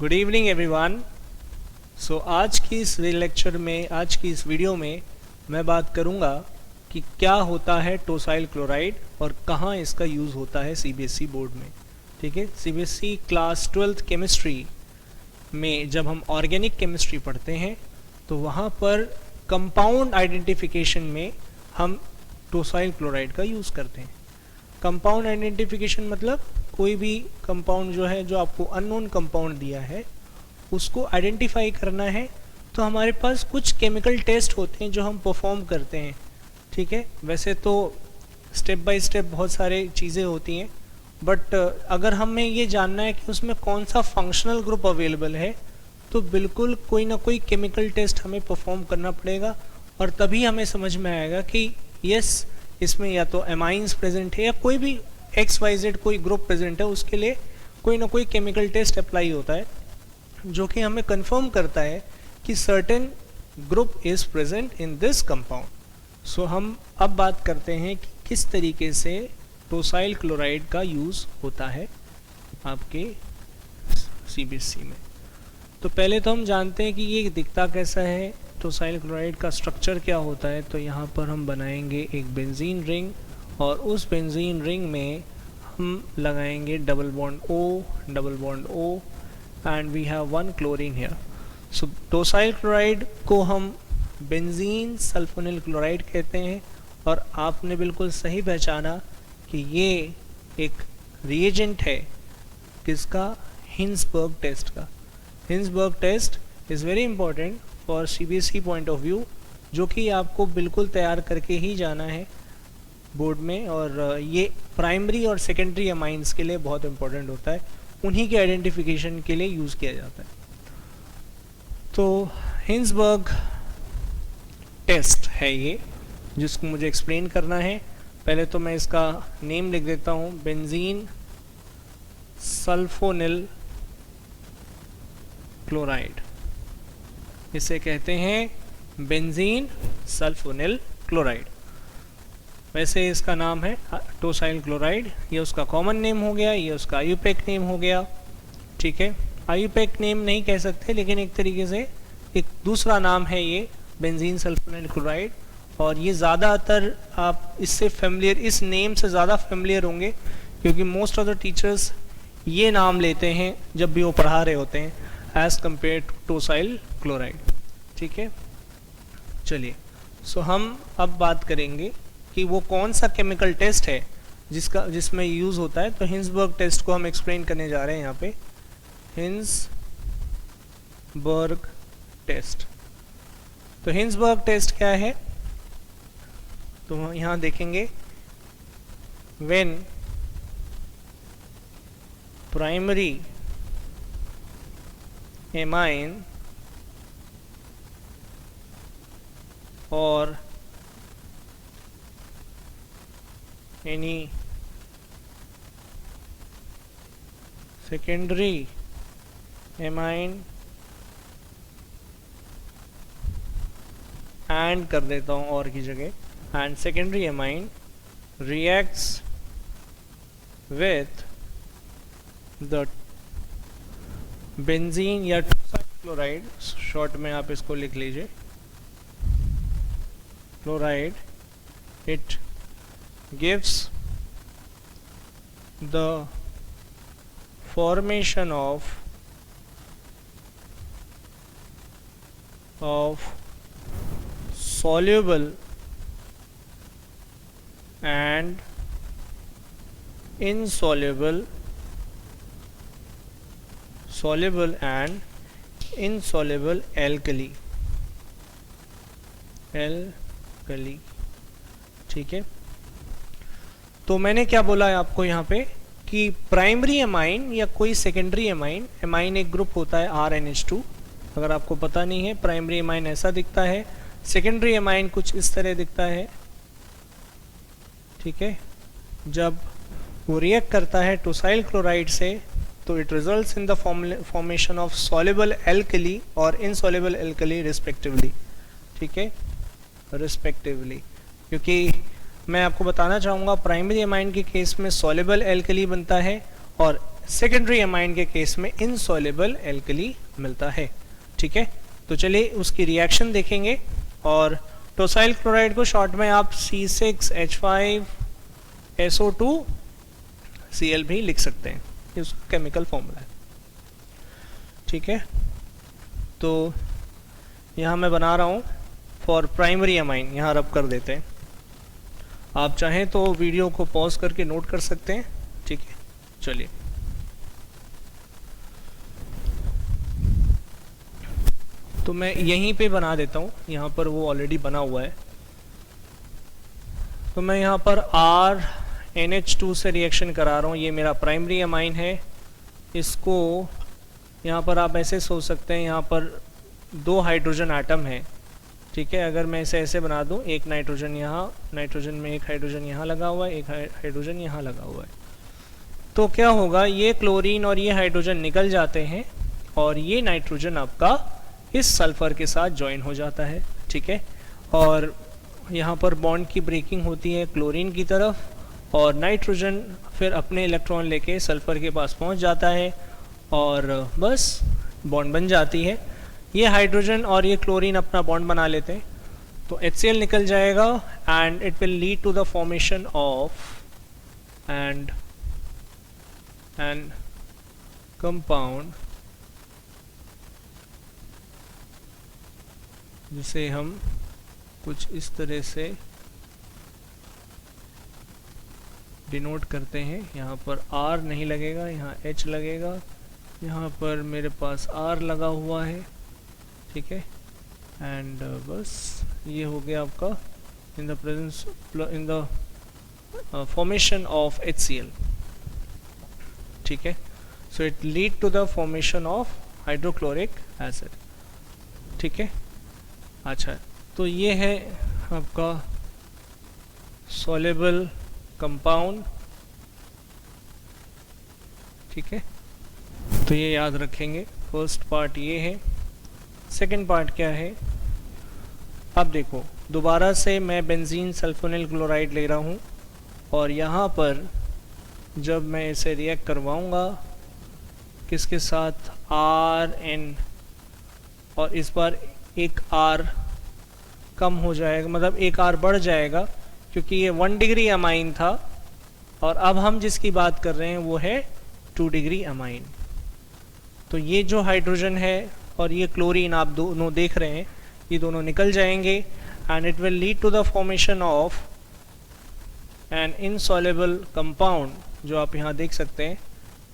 Good evening everyone. आज की इस लेक्चर में, आज की इस वीडियो में मैं बात करूंगा कि क्या होता है टोसाइल क्लोराइड और कहाँ इसका यूज़ होता है सीबीएसई बोर्ड में। ठीक है, सीबीएसई क्लास 12th केमिस्ट्री में जब हम ऑर्गेनिक केमिस्ट्री पढ़ते हैं तो वहाँ पर कंपाउंड आइडेंटिफिकेशन में हम टोसाइल क्लोराइड का यूज़ करते हैं। कंपाउंड आइडेंटिफिकेशन मतलब कोई भी कंपाउंड जो है, जो आपको अननोन कंपाउंड दिया है, उसको आइडेंटिफाई करना है तो हमारे पास कुछ केमिकल टेस्ट होते हैं जो हम परफॉर्म करते हैं। ठीक है, वैसे तो स्टेप बाय स्टेप बहुत सारे चीज़ें होती हैं, बट अगर हमें ये जानना है कि उसमें कौन सा फंक्शनल ग्रुप अवेलेबल है तो बिल्कुल कोई ना कोई केमिकल टेस्ट हमें परफॉर्म करना पड़ेगा और तभी हमें समझ में आएगा कि यस, इसमें या तो एमाइंस प्रेजेंट है या कोई भी XYZ कोई ग्रुप प्रेजेंट है, उसके लिए कोई ना कोई केमिकल टेस्ट अप्लाई होता है जो कि हमें कंफर्म करता है कि certain group is present in this compound. So हम अब बात करते हैं कि किस तरीके से टोसाइल क्लोराइड का यूज़ होता है आपके सीबीएसई में। तो पहले तो हम जानते हैं कि ये दिखता कैसा है, टोसाइल क्लोराइड का स्ट्रक्चर क्या होता है। तो यहाँ पर हम बनाएंगे एक बेंजीन रिंग और उस बेंजीन रिंग में हम लगाएंगे double bond O and we have one chlorine here. So tosyl chloride को हम बेंजीन सल्फोनिल क्लोराइड कहते हैं और आपने बिल्कुल सही पहचाना कि ये एक रिएजेंट है किसका, हिंसबर्ग टेस्ट का। Hinsberg test is very important for CBSE point of view, जो कि आपको बिल्कुल तैयार करके ही जाना है बोर्ड में, और ये प्राइमरी और सेकेंडरी अमाइंस के लिए बहुत इंपॉर्टेंट होता है, उन्हीं के आइडेंटिफिकेशन के लिए यूज़ किया जाता है। तो हिंसबर्ग टेस्ट है ये जिसको मुझे एक्सप्लेन करना है। पहले तो मैं इसका नेम लिख देता हूँ, बेंजीन सल्फोनिल क्लोराइड। इसे कहते हैं बेंजीन सल्फोनिल क्लोराइड। वैसे इसका नाम है टोसाइल क्लोराइड, ये उसका कॉमन नेम हो गया, ये उसका आईयूपैक नेम हो गया। ठीक है, आईयूपैक नेम नहीं कह सकते, लेकिन एक तरीके से एक दूसरा नाम है ये बेंजीन सल्फोनिल क्लोराइड, और ये ज़्यादातर आप इससे फेमिलियर, इस नेम से ज़्यादा फेमिलियर होंगे क्योंकि मोस्ट ऑफ द टीचर्स ये नाम लेते हैं जब भी वो पढ़ा रहे होते हैं एज़ कम्पेयर टू टोसाइल क्लोराइड। ठीक है, चलिए हम अब बात करेंगे कि वो कौन सा केमिकल टेस्ट है जिसमें यूज़ होता है। तो हिंसबर्ग टेस्ट को हम एक्सप्लेन करने जा रहे हैं यहाँ पे। हिंसबर्ग टेस्ट, तो हिंसबर्ग टेस्ट क्या है, तो हम यहाँ देखेंगे, व्हेन प्राइमरी एमाइन और any secondary amine and कर देता हूँ और की जगह, and secondary amine reacts with the benzene या टोसाइल क्लोराइड, शॉर्ट में आप इसको लिख लीजिए chloride, it gives the formation of soluble and insoluble alkali। ठीक है, तो मैंने क्या बोला है आपको यहाँ पे कि प्राइमरी एमाइन या कोई सेकेंडरी एमाइन, एमाइन एक ग्रुप होता है RNH2, अगर आपको पता नहीं है, प्राइमरी एमाइन ऐसा दिखता है, सेकेंडरी एमाइन कुछ इस तरह दिखता है। ठीक है, जब वो रिएक्ट करता है टोसाइल क्लोराइड से तो it results in the formation of soluble alkali और इनसॉल्युबल एल्कली रिस्पेक्टिवली। ठीक है, रिस्पेक्टिवली, क्योंकि मैं आपको बताना चाहूँगा प्राइमरी एमाइन के केस में सॉल्युबल एल्कली बनता है और सेकेंडरी अमाइन के केस में इनसॉल्युबल एल्कली मिलता है। ठीक है, तो चलिए उसकी रिएक्शन देखेंगे। और टोसाइल क्लोराइड को शॉर्ट में आप C6H5SO2Cl भी लिख सकते हैं, ये उसका केमिकल फॉर्मूला है। ठीक है, तो यहाँ मैं बना रहा हूँ फॉर प्राइमरी अमाइन, यहाँ रब कर देते हैं। आप चाहें तो वीडियो को पॉज करके नोट कर सकते हैं। ठीक है, चलिए तो मैं यहीं पे बना देता हूँ, यहाँ पर वो ऑलरेडी बना हुआ है। तो मैं यहाँ पर RNH2 से रिएक्शन करा रहा हूँ, ये मेरा प्राइमरी अमाइन है। इसको यहाँ पर आप ऐसे सोच सकते हैं, यहाँ पर 2 हाइड्रोजन एटम है। ठीक है, अगर मैं इसे ऐसे बना दूँ, एक नाइट्रोजन यहाँ, नाइट्रोजन में एक हाइड्रोजन यहाँ लगा हुआ है, एक हाइड्रोजन यहाँ लगा हुआ है। तो क्या होगा, ये क्लोरीन और ये हाइड्रोजन निकल जाते हैं और ये नाइट्रोजन आपका इस सल्फर के साथ ज्वाइन हो जाता है। ठीक है, और यहाँ पर बॉन्ड की ब्रेकिंग होती है क्लोरीन की तरफ और नाइट्रोजन फिर अपने इलेक्ट्रॉन लेके सल्फर के पास पहुँच जाता है और बस बॉन्ड बन जाती है। ये हाइड्रोजन और ये क्लोरीन अपना बॉन्ड बना लेते हैं, तो HCl निकल जाएगा and it will lead to the formation of and compound जिसे हम कुछ इस तरह से डिनोट करते हैं। यहाँ पर R नहीं लगेगा, यहाँ H लगेगा, यहाँ पर मेरे पास R लगा हुआ है। ठीक है, एंड बस ये हो गया आपका in the presence in the formation of HCl। ठीक है, so it lead to the formation of hydrochloric acid. ठीक है, अच्छा, तो ये है आपका सॉल्युबल कंपाउंड। ठीक है, तो ये याद रखेंगे। फर्स्ट पार्ट ये है। सेकंड पार्ट क्या है, अब देखो दोबारा से मैं बेंजीन सल्फोनिल क्लोराइड ले रहा हूँ और यहाँ पर जब मैं इसे रिएक्ट करवाऊँगा किसके साथ, RN, और इस बार एक R कम हो जाएगा, मतलब एक R बढ़ जाएगा क्योंकि ये 1 डिग्री अमाइन था और अब हम जिसकी बात कर रहे हैं वो है 2 डिग्री अमाइन। तो ये जो हाइड्रोजन है और ये क्लोरीन आप दोनों देख रहे हैं, ये दोनों निकल जाएंगे and it will lead to the formation of an insoluble compound, जो आप यहाँ देख सकते हैं।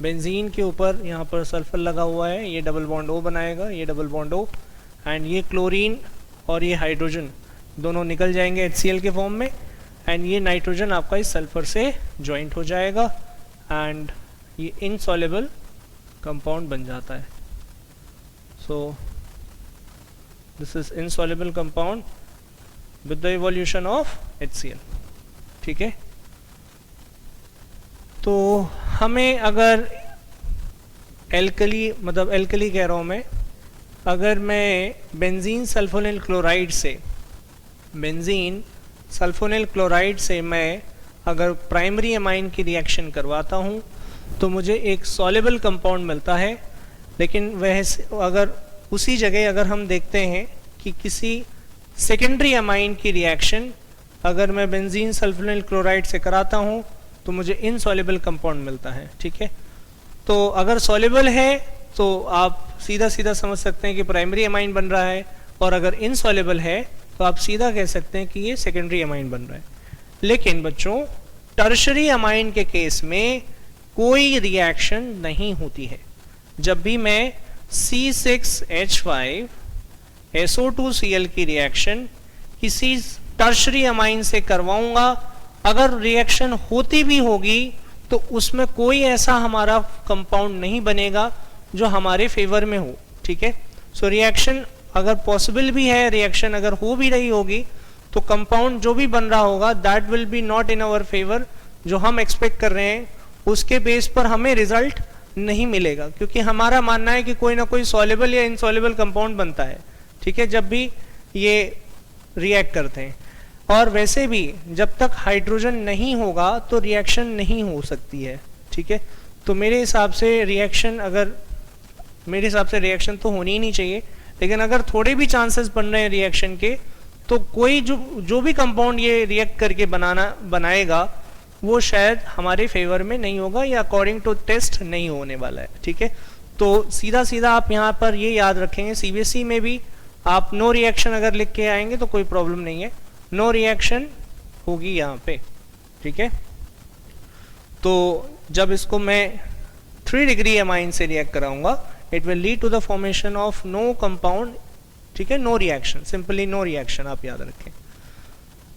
बेंजीन के ऊपर यहाँ पर सल्फर लगा हुआ है, ये डबल बॉन्ड O बनाएगा, ये डबल बॉन्ड O, एंड ये क्लोरीन और ये हाइड्रोजन दोनों निकल जाएंगे HCl के फॉर्म में एंड ये नाइट्रोजन आपका इस सल्फर से जॉइंट हो जाएगा एंड ये इनसॉल्युबल कंपाउंड बन जाता है। So this is insoluble compound with the evolution of HCl। ठीक है, तो हमें अगर एल्कली, मतलब एल्कली कह रहा हूँ मैं, अगर मैं बेंजीन सल्फोनिल क्लोराइड से मैं अगर प्राइमरी अमाइन की रिएक्शन करवाता हूँ तो मुझे एक सॉल्युबल कंपाउंड मिलता है। लेकिन वह अगर उसी जगह अगर हम देखते हैं कि किसी सेकेंडरी अमाइन की रिएक्शन अगर मैं बेंजीन सल्फोनिल क्लोराइड से कराता हूँ तो मुझे इनसॉल्युबल कंपाउंड मिलता है। ठीक है, तो अगर सॉल्युबल है तो आप सीधा सीधा समझ सकते हैं कि प्राइमरी अमाइन बन रहा है, और अगर इनसॉल्युबल है तो आप सीधा कह सकते हैं कि ये सेकेंडरी अमाइन बन रहा है। लेकिन बच्चों टर्शरी अमाइन के केस में कोई रिएक्शन नहीं होती है। जब भी मैं C6H5SO2Cl की रिएक्शन किसी टर्शरी अमाइन से करवाऊंगा, अगर रिएक्शन होती भी होगी तो उसमें कोई ऐसा हमारा कंपाउंड नहीं बनेगा जो हमारे फेवर में हो। ठीक है, सो रिएक्शन अगर पॉसिबल भी है, रिएक्शन अगर हो भी रही होगी तो कंपाउंड जो भी बन रहा होगा that will be not in our favour. जो हम एक्सपेक्ट कर रहे हैं उसके बेस पर हमें रिजल्ट नहीं मिलेगा, क्योंकि हमारा मानना है कि कोई ना कोई सॉल्युबल या इनसॉल्युबल कंपाउंड बनता है। ठीक है, जब भी ये रिएक्ट करते हैं, और वैसे भी जब तक हाइड्रोजन नहीं होगा तो रिएक्शन नहीं हो सकती है। ठीक है, तो मेरे हिसाब से रिएक्शन तो होनी ही नहीं चाहिए, लेकिन अगर थोड़े भी चांसेस बन रहे हैं रिएक्शन के, तो कोई जो भी कंपाउंड ये रिएक्ट करके बनाएगा वो शायद हमारे फेवर में नहीं होगा या अकॉर्डिंग टू टेस्ट नहीं होने वाला है। ठीक है, तो सीधा सीधा आप यहाँ पर ये याद रखेंगे, सीबीएसई में भी आप नो रिएक्शन अगर लिख के आएंगे तो कोई प्रॉब्लम नहीं है, नो रिएक्शन होगी यहाँ पे। ठीक है, तो जब इसको मैं 3 डिग्री एमाइन से रिएक्ट कराऊंगा, it will lead to the formation of no compound. ठीक है, no reaction, simply no reaction आप याद रखें।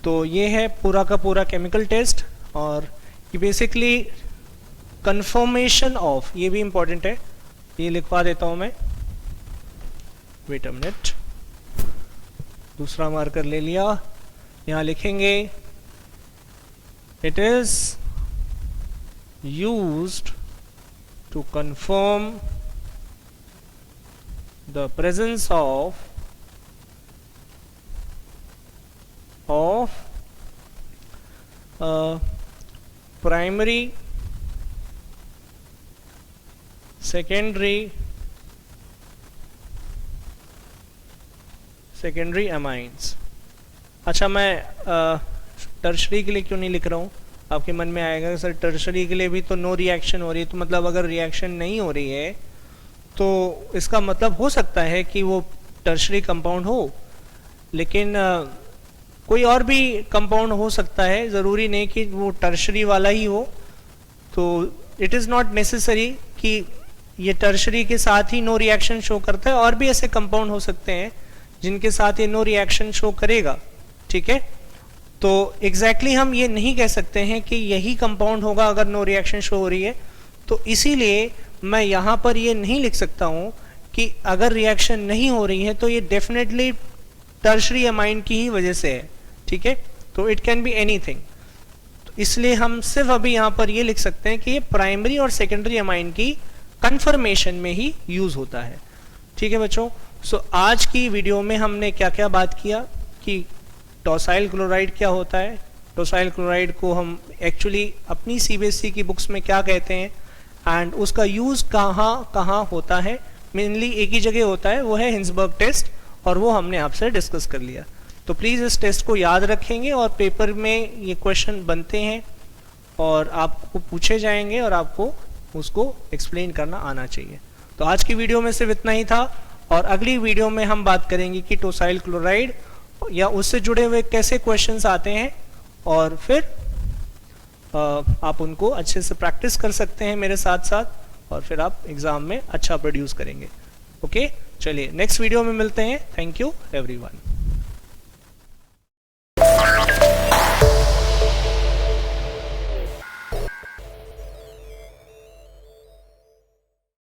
तो ये है पूरा का पूरा केमिकल टेस्ट, और ये बेसिकली कंफर्मेशन ऑफ, ये भी इंपॉर्टेंट है, ये लिखवा देता हूं मैं, वेट अ मिनट, दूसरा मार्कर ले लिया, यहां लिखेंगे it is used to confirm the presence of primary secondary amines. अच्छा, मैं टर्शरी के लिए क्यों नहीं लिख रहा हूँ, आपके मन में आएगा सर टर्शरी के लिए भी तो नो रिएक्शन हो रही है, तो मतलब अगर रिएक्शन नहीं हो रही है तो इसका मतलब हो सकता है कि वो टर्शरी कंपाउंड हो, लेकिन कोई और भी कंपाउंड हो सकता है, ज़रूरी नहीं कि वो टर्शरी वाला ही हो। तो इट इज़ नॉट नेसेसरी कि ये टर्शरी के साथ ही नो रिएक्शन शो करता है, और भी ऐसे कंपाउंड हो सकते हैं जिनके साथ ये नो रिएक्शन शो करेगा। ठीक है, तो एग्जैक्टली हम ये नहीं कह सकते हैं कि यही कंपाउंड होगा अगर नो रिएक्शन शो हो रही है, तो इसीलिए मैं यहाँ पर ये नहीं लिख सकता हूँ कि अगर रिएक्शन नहीं हो रही है तो ये डेफिनेटली टर्शरी अमाइन की ही वजह से है। ठीक है, तो इट कैन बी एनीथिंग, तो इसलिए हम सिर्फ अभी यहाँ पर ये लिख सकते हैं कि ये प्राइमरी और सेकेंडरी अमाइन की कंफर्मेशन में ही यूज होता है। ठीक है बच्चों, सो आज की वीडियो में हमने क्या क्या बात किया कि टॉसाइल क्लोराइड क्या होता है, टॉसाइल क्लोराइड को हम एक्चुअली अपनी सीबीएसई की बुक्स में क्या कहते हैं, एंड उसका यूज कहाँ कहाँ होता है। मेनली एक ही जगह होता है, वो है हिंसबर्ग टेस्ट, और वो हमने आपसे डिस्कस कर लिया। तो प्लीज़ इस टेस्ट को याद रखेंगे, और पेपर में ये क्वेश्चन बनते हैं और आपको पूछे जाएंगे और आपको उसको एक्सप्लेन करना आना चाहिए। तो आज की वीडियो में सिर्फ इतना ही था, और अगली वीडियो में हम बात करेंगे कि टॉसाइल क्लोराइड या उससे जुड़े हुए कैसे क्वेश्चंस आते हैं, और फिर आप उनको अच्छे से प्रैक्टिस कर सकते हैं मेरे साथ साथ, और फिर आप एग्जाम में अच्छा प्रोड्यूस करेंगे। ओके, चलिए नेक्स्ट वीडियो में मिलते हैं। Thank you everyone.